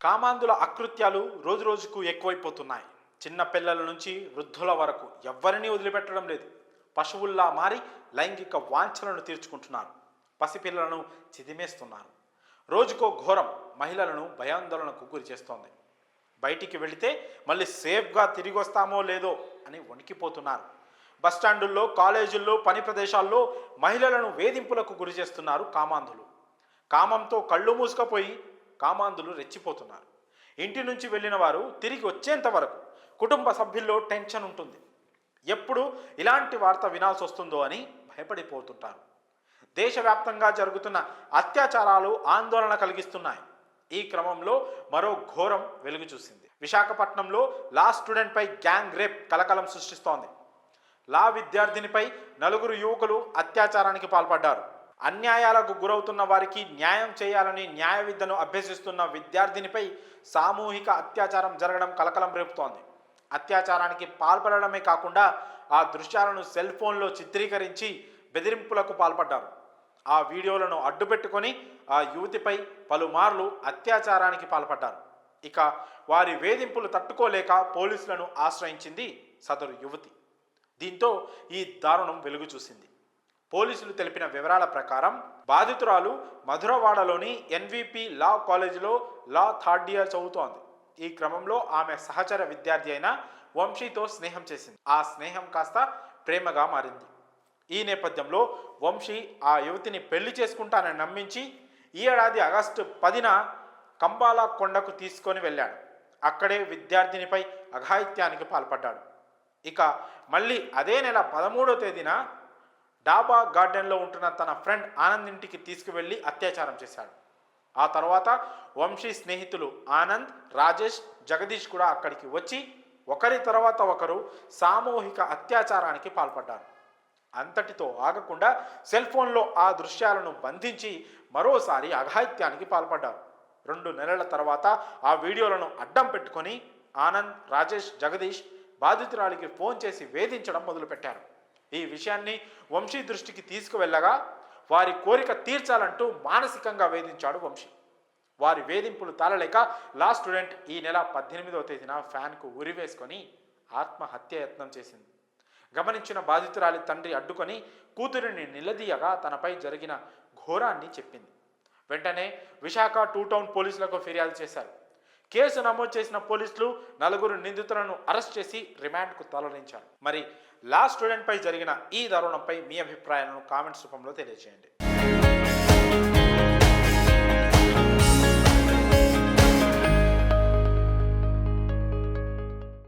కామాంధుల అకృత్యాలు రోజురోజుకు ఎక్కువైపోతున్నాయి. చిన్న పిల్లల నుంచి వృద్ధుల వరకు ఎవ్వరినీ వదిలిపెట్టడం లేదు. పశువుల్లా మారి లైంగిక వాంఛలను తీర్చుకుంటున్నారు. పసిపిల్లలను చిదిమేస్తున్నారు. రోజుకో ఘోరం మహిళలను భయాందోళనకు గురి చేస్తోంది. బయటికి వెళితే మళ్ళీ సేఫ్గా తిరిగి వస్తామో లేదో అని వణికిపోతున్నారు. బస్టాండుల్లో, కాలేజీల్లో, పని ప్రదేశాల్లో మహిళలను వేధింపులకు గురి చేస్తున్నారు కామాంధులు. కామంతో కళ్ళు మూసుకపోయి కామాంధులు రెచ్చిపోతున్నారు. ఇంటి నుంచి వెళ్ళిన వారు తిరిగి వచ్చేంత వరకు కుటుంబ సభ్యుల్లో టెన్షన్ ఉంటుంది. ఎప్పుడు ఇలాంటి వార్త వినాల్సి వస్తుందో అని భయపడిపోతుంటారు. దేశవ్యాప్తంగా జరుగుతున్న అత్యాచారాలు ఆందోళన కలిగిస్తున్నాయి. ఈ క్రమంలో మరో ఘోరం వెలుగు చూసింది. విశాఖపట్నంలో లా స్టూడెంట్పై గ్యాంగ్ రేప్ కలకలం సృష్టిస్తోంది. లా విద్యార్థినిపై 4 యువకులు అత్యాచారానికి పాల్పడ్డారు. అన్యాయాలకు గురవుతున్న వారికి న్యాయం చేయాలని న్యాయ విద్యను అభ్యసిస్తున్న విద్యార్థినిపై సామూహిక అత్యాచారం జరగడం కలకలం రేపుతోంది. అత్యాచారానికి పాల్పడడమే కాకుండా ఆ దృశ్యాలను సెల్ ఫోన్లో చిత్రీకరించి బెదిరింపులకు పాల్పడ్డారు. ఆ వీడియోలను అడ్డుపెట్టుకొని ఆ యువతిపై పలుమార్లు అత్యాచారానికి పాల్పడ్డారు. ఇక వారి వేధింపులు తట్టుకోలేక పోలీసులను ఆశ్రయించింది సదరు యువతి. దీంతో ఈ దారుణం వెలుగు చూసింది. పోలీసులు తెలిపిన వివరాల ప్రకారం బాధితురాలు మధురవాడలోని ఎన్విపి లా కాలేజీలో లా 3rd ఇయర్ చదువుతోంది. ఈ క్రమంలో ఆమె సహచర విద్యార్థి అయిన వంశీతో స్నేహం చేసింది. ఆ స్నేహం కాస్త ప్రేమగా మారింది. ఈ నేపథ్యంలో వంశీ ఆ యువతిని పెళ్లి చేసుకుంటానని నమ్మించి ఈ ఏడాది ఆగస్టు 10న కంబాల కొండకు తీసుకొని వెళ్ళాడు. అక్కడే విద్యార్థినిపై అఘాయిత్యానికి పాల్పడ్డాడు. ఇక మళ్ళీ అదే నెల 13వ తేదీన డాబా గార్డెన్లో ఉంటున్న తన ఫ్రెండ్ ఆనంద్ ఇంటికి తీసుకువెళ్ళి అత్యాచారం చేశాడు. ఆ తర్వాత వంశీ స్నేహితులు ఆనంద్, రాజేష్, జగదీష్ కూడా అక్కడికి వచ్చి ఒకరి తర్వాత ఒకరు సామూహిక అత్యాచారానికి పాల్పడ్డారు. అంతటితో ఆగకుండా సెల్ ఫోన్లో ఆ దృశ్యాలను బంధించి మరోసారి అఘాయిత్యానికి పాల్పడ్డారు. 2 నెలల తర్వాత ఆ వీడియోలను అడ్డం పెట్టుకొని ఆనంద్, రాజేష్, జగదీష్ బాధితురాలికి ఫోన్ చేసి వేధించడం మొదలుపెట్టారు. ఈ విషయాన్ని వంశీ దృష్టికి తీసుకువెళ్ళగా వారి కోరిక తీర్చాలంటూ మానసికంగా వేధించాడు వంశీ. వారి వేధింపులు తాళలేక లా స్టూడెంట్ ఈ నెల 18వ తేదీన ఫ్యాన్కు ఉరివేసుకొని ఆత్మహత్యాయత్నం చేసింది. గమనించిన బాధితురాలి తండ్రి అడ్డుకొని కూతురిని నిలదీయగా తనపై జరిగిన ఘోరాన్ని చెప్పింది. వెంటనే విశాఖ 2 టౌన్ పోలీసులకు ఫిర్యాదు చేశారు. కేసు నమోదు చేసిన పోలీసులు 4 నిందితులను అరెస్ట్ చేసి రిమాండ్కు తరలించారు. మరి లా స్టూడెంట్పై జరిగిన ఈ దారుణంపై మీ అభిప్రాయాలను కామెంట్స్ రూపంలో తెలియజేయండి.